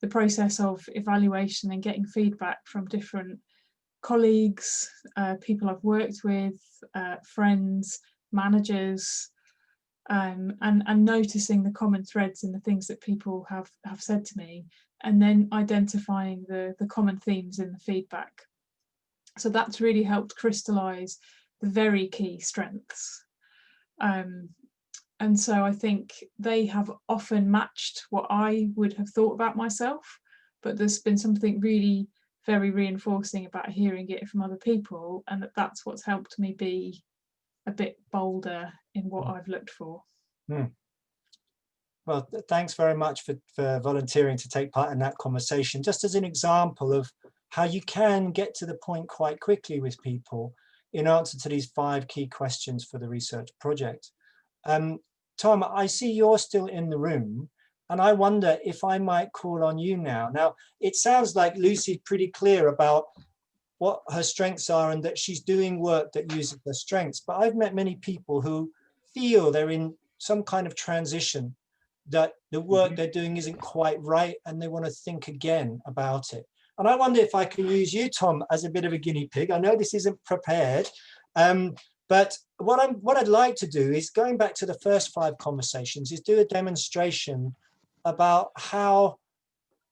the process of evaluation and getting feedback from different colleagues, people I've worked with, friends, managers, and noticing the common threads in the things that people have said to me, and then identifying the common themes in the feedback. So that's really helped crystallize the very key strengths. And so I think they have often matched what I would have thought about myself, but there's been something really very reinforcing about hearing it from other people, and that's what's helped me be a bit bolder in what I've looked for. Well, thanks very much for volunteering to take part in that conversation, just as an example of how you can get to the point quite quickly with people in answer to these 5 key questions for the research project. Tom, I see you're still in the room, and I wonder if I might call on you now. Now, it sounds like Lucy's pretty clear about what her strengths are and that she's doing work that uses her strengths, but I've met many people who feel they're in some kind of transition, that the work they're doing isn't quite right, and they want to think again about it. And I wonder if I can use you, Tom, as a bit of a guinea pig. I know this isn't prepared, but what I'd like to do is, going back to the first 5 conversations, is do a demonstration about how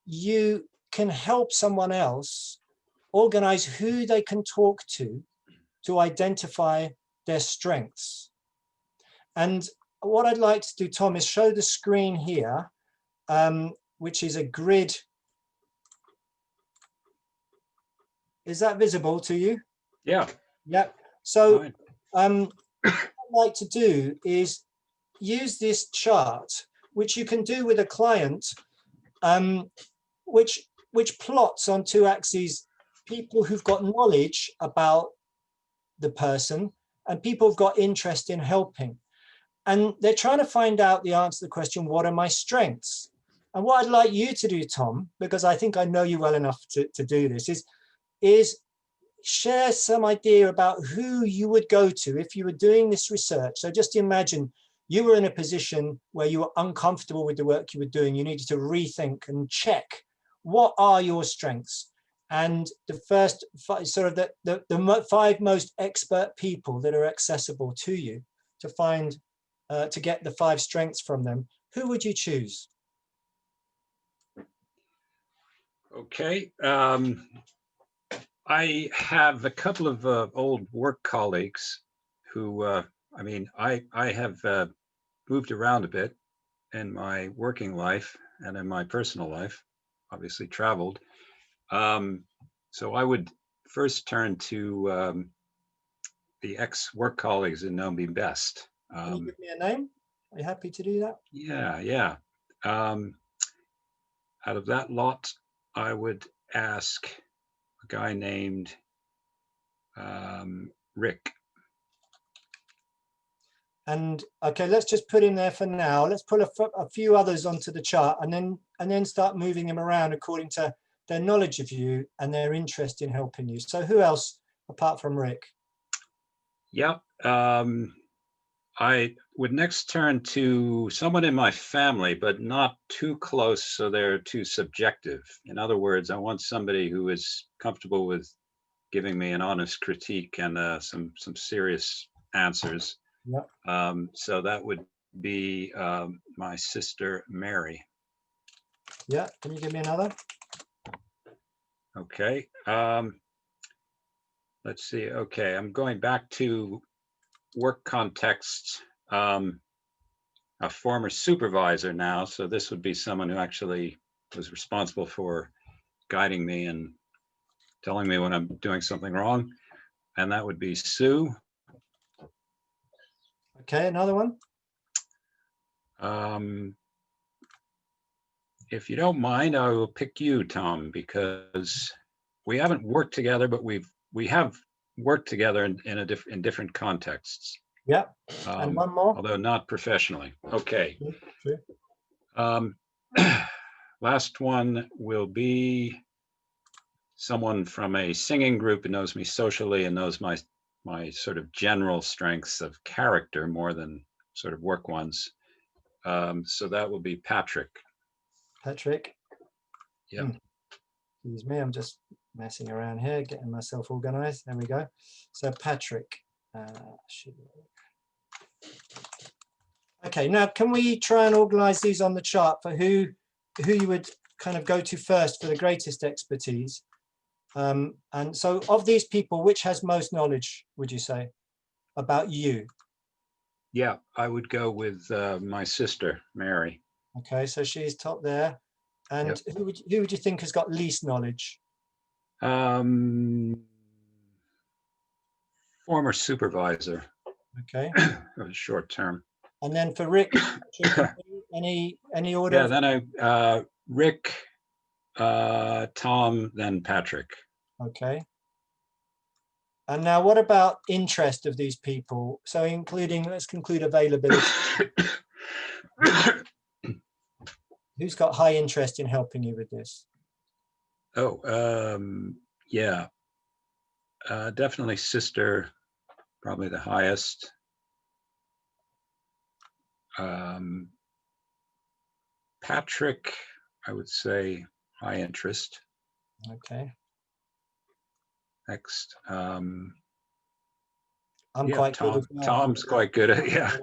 you can help someone else organize who they can talk to identify their strengths. And what I'd like to do, Tom, is show the screen here, which is a grid. Is that visible to you? Yeah. Yeah. So what I'd like to do is use this chart, which you can do with a client, which plots on 2 axes people who've got knowledge about the person and people who've got interest in helping. And they're trying to find out the answer to the question, what are my strengths? And what I'd like you to do, Tom, because I think I know you well enough to do this, is share some idea about who you would go to if you were doing this research. So just imagine you were in a position where you were uncomfortable with the work you were doing. You needed to rethink and check, what are your strengths? And the first sort of the 5 most expert people that are accessible to you to find, to get the 5 strengths from them, who would you choose? Okay. I have a couple of old work colleagues who, I mean, I have moved around a bit in my working life and in my personal life, obviously traveled. So I would first turn to the ex-work colleagues that know me best. Can you give me a name? Are you happy to do that? Yeah. Out of that lot, I would ask a guy named Rick. And okay, let's just put him there for now. Let's put a few others onto the chart, and then start moving them around according to their knowledge of you and their interest in helping you. So who else apart from Rick? Yep. I would next turn to someone in my family, but not too close so they're too subjective. In other words, I want somebody who is comfortable with giving me an honest critique and some serious answers. Yep. So that would be my sister, Mary. Yeah, can you give me another? Okay. Let's see. Okay, I'm going back to work context. A former supervisor now, so this would be someone who actually was responsible for guiding me and telling me when I'm doing something wrong, and that would be Sue. Okay, another one. If you don't mind, I will pick you, Tom, because we haven't worked together, but we have worked together in different contexts. Yeah, and one more. Although not professionally. Okay. Sure. Last one will be someone from a singing group who knows me socially and knows my sort of general strengths of character more than sort of work ones. So that will be Patrick. Patrick. Yeah. Excuse me, I'm just messing around here, getting myself organized. There we go. So Patrick. Okay, now can we try and organize these on the chart for who you would kind of go to first for the greatest expertise? And so of these people, which has most knowledge, would you say, about you? Yeah, I would go with my sister, Mary. Okay, so she's top there. And Yep. who would you think has got least knowledge? Former supervisor. Okay. Short term. And then for Rick, any order? Yeah, then Rick, Tom, then Patrick. Okay. And now what about interest of these people? So including, let's conclude availability. Who's got high interest in helping you with this? Oh, yeah. Definitely sister, probably the highest. Patrick, I would say high interest. Okay. Next. I'm yeah, quite Tom. good as well. Tom's quite good at, yeah.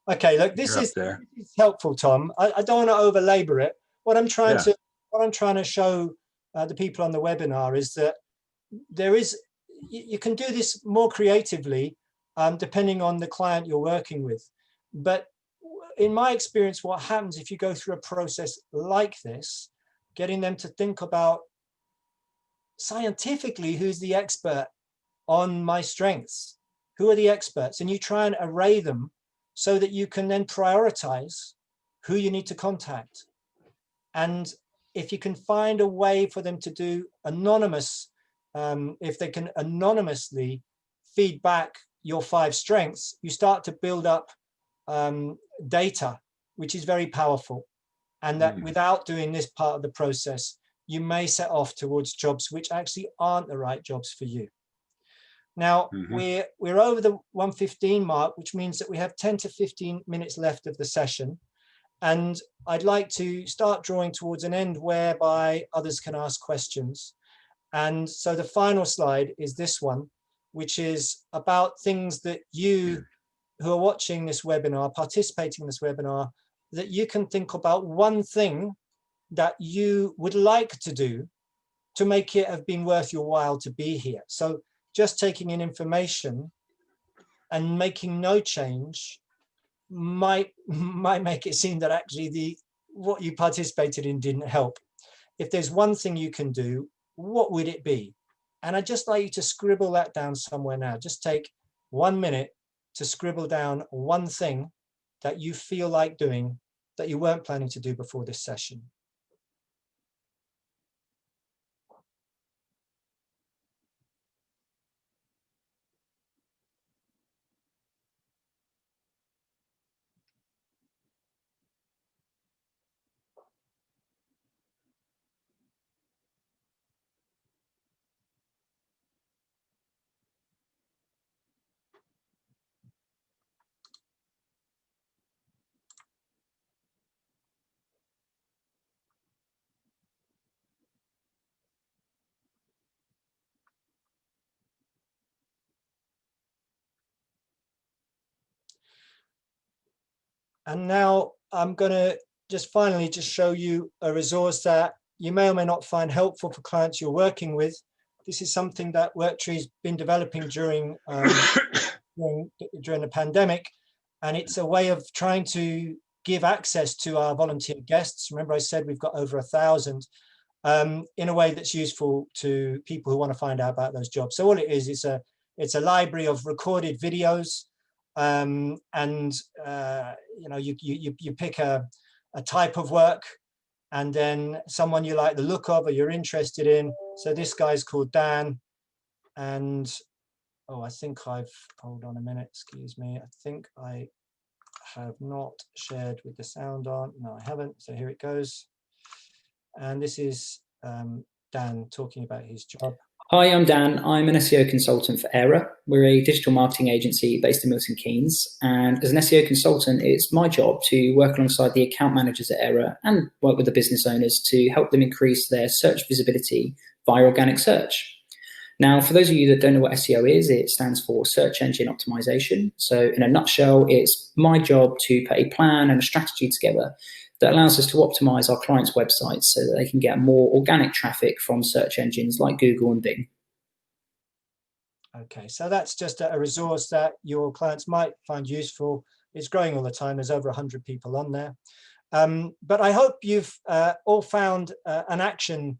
Okay, look, this is helpful, Tom. I don't want to over labor it. What I'm trying to show the people on the webinar is that you can do this more creatively depending on the client you're working with. But in my experience, what happens if you go through a process like this, getting them to think about scientifically who's the expert on my strengths, who are the experts, and you try and array them so that you can then prioritize who you need to contact. And if you can find a way for them to do anonymous, if they can anonymously feed back your 5 strengths, you start to build up data, which is very powerful. And that without doing this part of the process, you may set off towards jobs which actually aren't the right jobs for you. Now, we're over the 1:15 mark, which means that we have 10 to 15 minutes left of the session. And I'd like to start drawing towards an end whereby others can ask questions. And so the final slide is this one, which is about things that you who are watching this webinar, participating in this webinar, that you can think about one thing that you would like to do to make it have been worth your while to be here. So just taking in information and making no change might make it seem that actually what you participated in didn't help. If there's one thing you can do, what would it be? And I'd just like you to scribble that down somewhere now. Just take 1 minute to scribble down one thing that you feel like doing that you weren't planning to do before this session? And now I'm going to just finally just show you a resource that you may or may not find helpful for clients you're working with. This is something that Worktree's been developing during the pandemic, and it's a way of trying to give access to our volunteer guests. Remember, I said we've got over 1,000, in a way that's useful to people who want to find out about those jobs. So all it is, it's a library of recorded videos. You know, you pick a type of work, and then someone you like the look of or you're interested in. So this guy's called Dan, and oh, I think hold on a minute, excuse me. I think I have not shared with the sound on. No, I haven't. So here it goes. And this is Dan talking about his job. Hi, I'm Dan. I'm an SEO consultant for Era. We're a digital marketing agency based in Milton Keynes. And as an SEO consultant, it's my job to work alongside the account managers at Era and work with the business owners to help them increase their search visibility via organic search. Now, for those of you that don't know what SEO is, it stands for search engine optimization. So in a nutshell, it's my job to put a plan and a strategy together that allows us to optimize our clients' websites so that they can get more organic traffic from search engines like Google and Bing. Okay, so that's just a resource that your clients might find useful. It's growing all the time. There's over 100 people on there. But I hope you've all found an action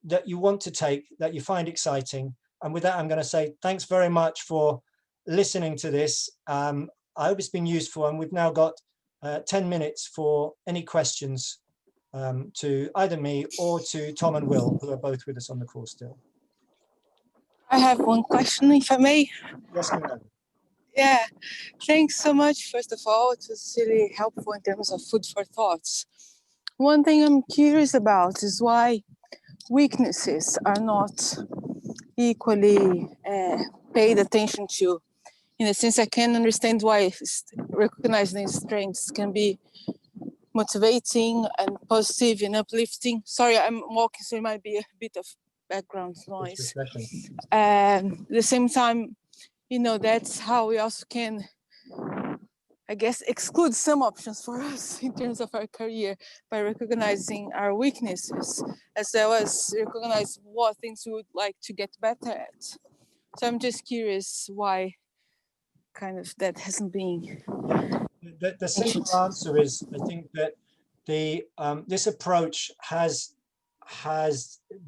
that you want to take, that you find exciting. And with that, I'm going to say thanks very much for listening to this. I hope it's been useful, and we've now got 10 minutes for any questions to either me or to Tom and Will, who are both with us on the call still. I have one question, if I may. Yes, ma'am. Yeah, thanks so much. First of all, it was really helpful in terms of food for thoughts. One thing I'm curious about is why weaknesses are not equally paid attention to. In a sense, I can understand why recognizing strengths can be motivating and positive and uplifting. Sorry, I'm walking, so it might be a bit of background noise. At the same time, you know, that's how we also can, I guess, exclude some options for us in terms of our career by recognizing our weaknesses, as well as recognize what things we would like to get better at. So I'm just curious why kind of that hasn't been. The simple answer is, I think that this approach has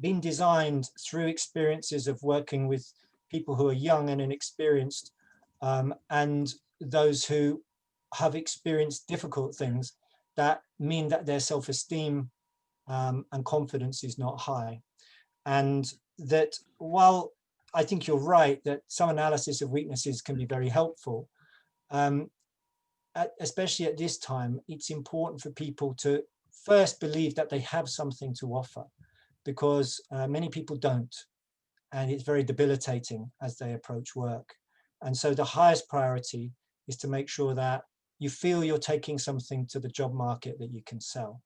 been designed through experiences of working with people who are young and inexperienced, and those who have experienced difficult things that mean that their self-esteem and confidence is not high. And that while I think you're right that some analysis of weaknesses can be very helpful, especially at this time, it's important for people to first believe that they have something to offer, because many people don't, and it's very debilitating as they approach work. And so the highest priority is to make sure that you feel you're taking something to the job market that you can sell.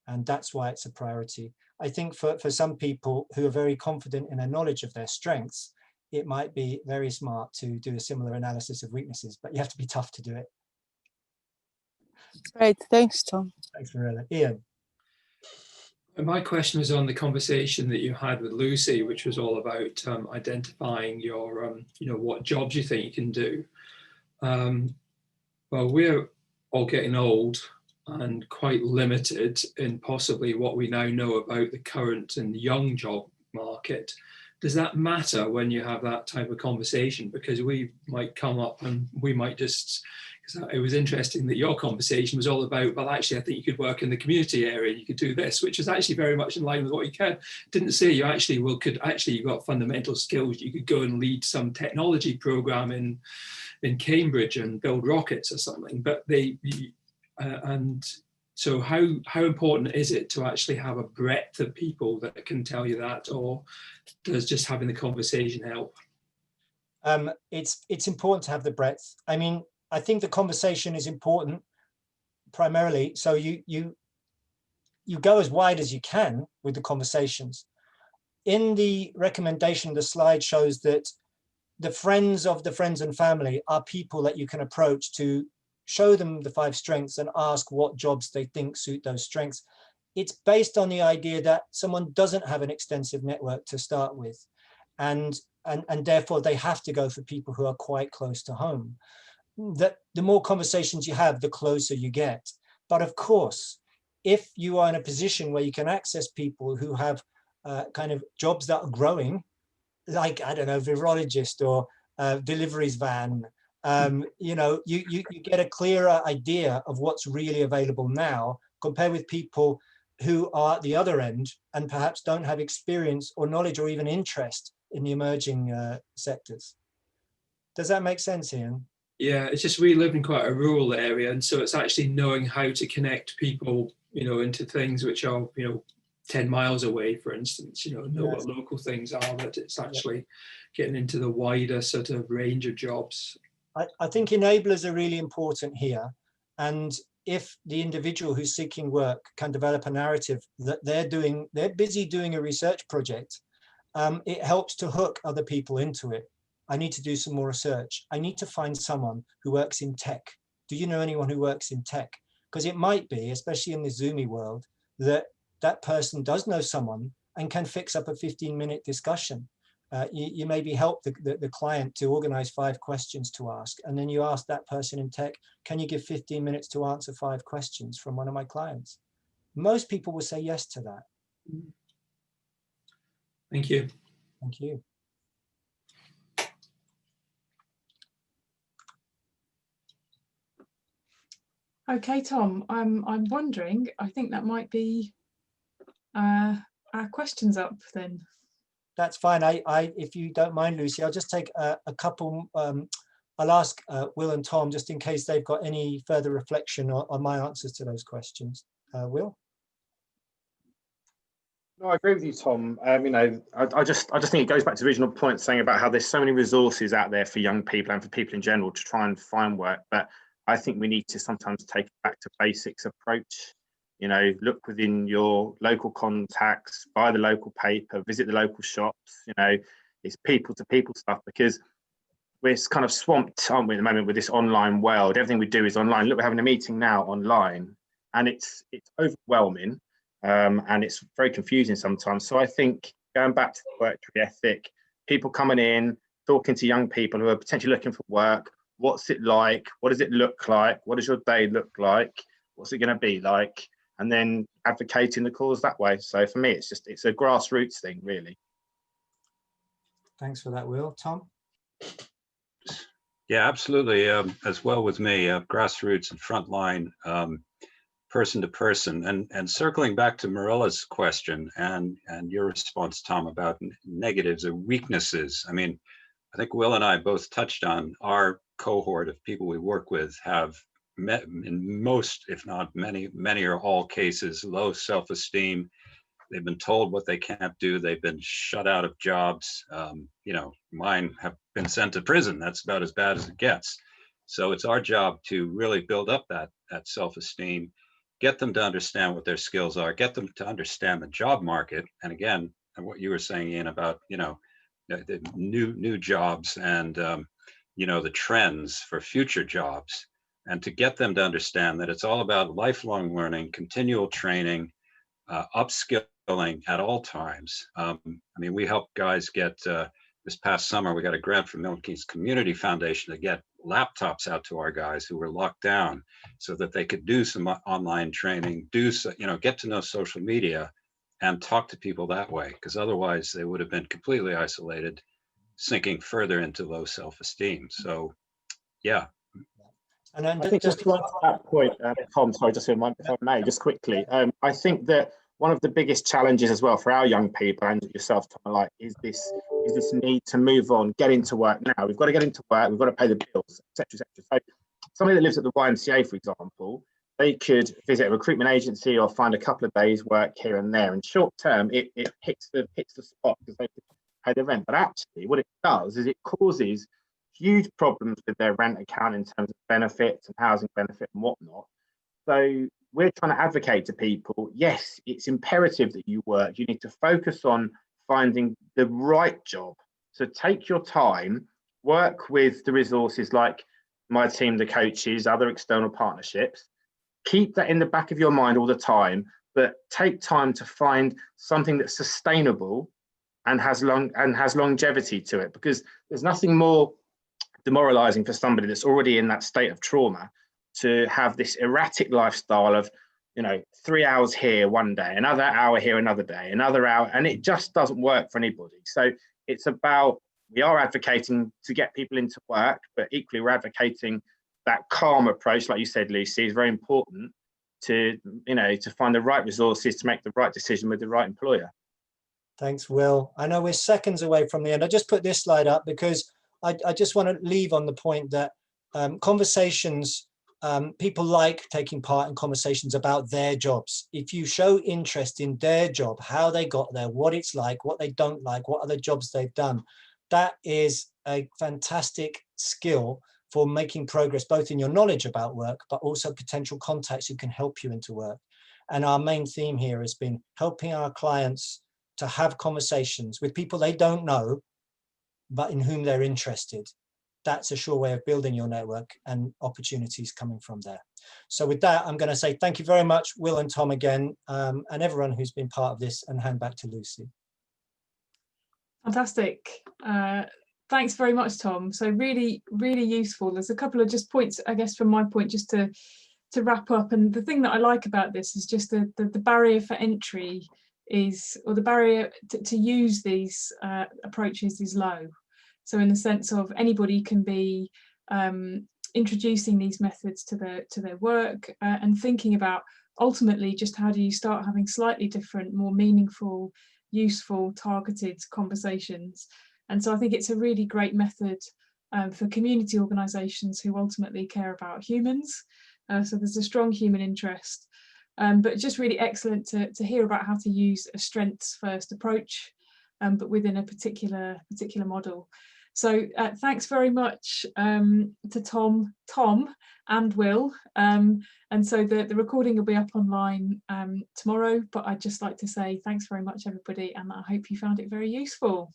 And that's why it's a priority. I think for some people who are very confident in their knowledge of their strengths, it might be very smart to do a similar analysis of weaknesses, but you have to be tough to do it. Right, thanks, Tom. Thanks, Marilla. Ian. My question was on the conversation that you had with Lucy, which was all about identifying your, what jobs you think you can do. Well, we're all getting old and quite limited in possibly what we now know about the current and young job market. does that matter when you have that type of conversation? Because we might come up and we might just, because it was interesting that your conversation was all about, well, actually, I think you could work in the community area, you could do this, which is actually very much in line with what you can. Didn't say you actually you've got fundamental skills. You could go and lead some technology program in Cambridge and build rockets or something. But so how important is it to actually have a breadth of people that can tell you that, or does just having the conversation help? It's important to have the breadth. I mean, I think the conversation is important primarily. So you go as wide as you can with the conversations. In the recommendation, the slide shows that the friends of the friends and family are people that you can approach to show them the 5 strengths and ask what jobs they think suit those strengths. It's based on the idea that someone doesn't have an extensive network to start with, and therefore they have to go for people who are quite close to home. That the more conversations you have, the closer you get. But of course, if you are in a position where you can access people who have kind of jobs that are growing, like, I don't know, virologist or deliveries van, you know, you get a clearer idea of what's really available now compared with people who are at the other end and perhaps don't have experience or knowledge or even interest in the emerging sectors. Does that make sense, Ian? Yeah, it's just we live in quite a rural area, and so it's actually knowing how to connect people, you know, into things which are, you know, 10 miles away, for instance, you know what local things are, but it's actually getting into the wider sort of range of jobs. I think enablers are really important here. And if the individual who's seeking work can develop a narrative that they're busy doing a research project, it helps to hook other people into it. I need to do some more research. I need to find someone who works in tech. Do you know anyone who works in tech? Because it might be, especially in the Zoomy world, that person does know someone and can fix up a 15-minute discussion. You maybe help the client to organize 5 questions to ask, and then you ask that person in tech, can you give 15 minutes to answer 5 questions from one of my clients? Most people will say yes to that. Thank you. Thank you. Okay, Tom, I'm wondering, I think that might be our questions up then. That's fine. If you don't mind, Lucy, I'll just take a couple. I'll ask Will and Tom just in case they've got any further reflection on my answers to those questions. Will? No, I agree with you, Tom. You know, I just think it goes back to the original point saying about how there's so many resources out there for young people and for people in general to try and find work. But I think we need to sometimes take a back to basics approach. You know, look within your local contacts, buy the local paper, visit the local shops. You know, it's people to people stuff, because we're kind of swamped, aren't we, at the moment with this online world? Everything we do is online. Look, we're having a meeting now online, and it's overwhelming, and it's very confusing sometimes. So I think going back to the Worktree ethic, people coming in, talking to young people who are potentially looking for work. What's it like? What does it look like? What does your day look like? What's it going to be like? And then advocating the cause that way. So for me, it's a grassroots thing, really. Thanks for that, Will. Tom? Yeah, absolutely. As well with me, grassroots and frontline, person to person. And circling back to Marilla's question and your response, Tom, about negatives or weaknesses. I mean, I think Will and I both touched on our cohort of people we work with have met in most, if not many or all cases, low self-esteem. They've been told what they can't do. They've been shut out of jobs. You know, mine have been sent to prison. That's about as bad as it gets. So it's our job to really build up that self-esteem, get them to understand what their skills are, get them to understand the job market. And again, what you were saying, Ian, about, you know, the new jobs and, you know, the trends for future jobs, and to get them to understand that it's all about lifelong learning, continual training, upskilling at all times. I mean, we helped guys get, this past summer, we got a grant from Milton Keynes Community Foundation to get laptops out to our guys who were locked down so that they could do some online training, you know, get to know social media and talk to people that way, because otherwise they would have been completely isolated, sinking further into low self-esteem. So, yeah. And then I think just to add to that point, Tom, sorry, just if I may, just quickly, I think that one of the biggest challenges as well for our young people and yourself, Tom, like, is this need to move on, get into work now. We've got to get into work, we've got to pay the bills, etc., etc. So somebody that lives at the YMCA, for example, they could visit a recruitment agency or find a couple of days work here and there. And short term, it hits the spot because they pay the rent. But actually, what it does is it causes huge problems with their rent account in terms of benefits and housing benefit and whatnot. So we're trying to advocate to people, yes, it's imperative that you work. You need to focus on finding the right job. So take your time, work with the resources like my team, the coaches, other external partnerships. Keep that in the back of your mind all the time, but take time to find something that's sustainable and has longevity to it, because there's nothing more demoralizing for somebody that's already in that state of trauma to have this erratic lifestyle of, 3 hours here one day, another hour here another day, another hour, and it just doesn't work for anybody. So it's about, we are advocating to get people into work, but equally we're advocating that calm approach, like you said, Lucy, is very important to find the right resources to make the right decision with the right employer. Thanks, Will. I know we're seconds away from the end. I just put this slide up because I just want to leave on the point that conversations, people like taking part in conversations about their jobs. If you show interest in their job, how they got there, what it's like, what they don't like, what other jobs they've done, that is a fantastic skill for making progress, both in your knowledge about work, but also potential contacts who can help you into work. And our main theme here has been helping our clients to have conversations with people they don't know, but in whom they're interested. That's a sure way of building your network and opportunities coming from there. So with that, I'm going to say thank you very much, Will and Tom again, and everyone who's been part of this, and hand back to Lucy. Fantastic. Thanks very much, Tom. So really, really useful. There's a couple of just points, I guess, from my point, just to wrap up. And the thing that I like about this is just the barrier for entry is, or the barrier to use these approaches is low. So in the sense of anybody can be introducing these methods to their work and thinking about ultimately just how do you start having slightly different, more meaningful, useful, targeted conversations. And so I think it's a really great method for community organisations who ultimately care about humans. So there's a strong human interest, but just really excellent to hear about how to use a strengths-first approach, but within a particular model. So thanks very much to Tom and Will. And so the recording will be up online tomorrow, but I'd just like to say thanks very much, everybody, and I hope you found it very useful.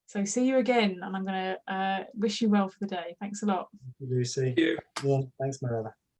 So see you again, and I'm going to wish you well for the day. Thanks a lot. Thank you, Lucy. Thank you. Yeah, thanks, Marilla.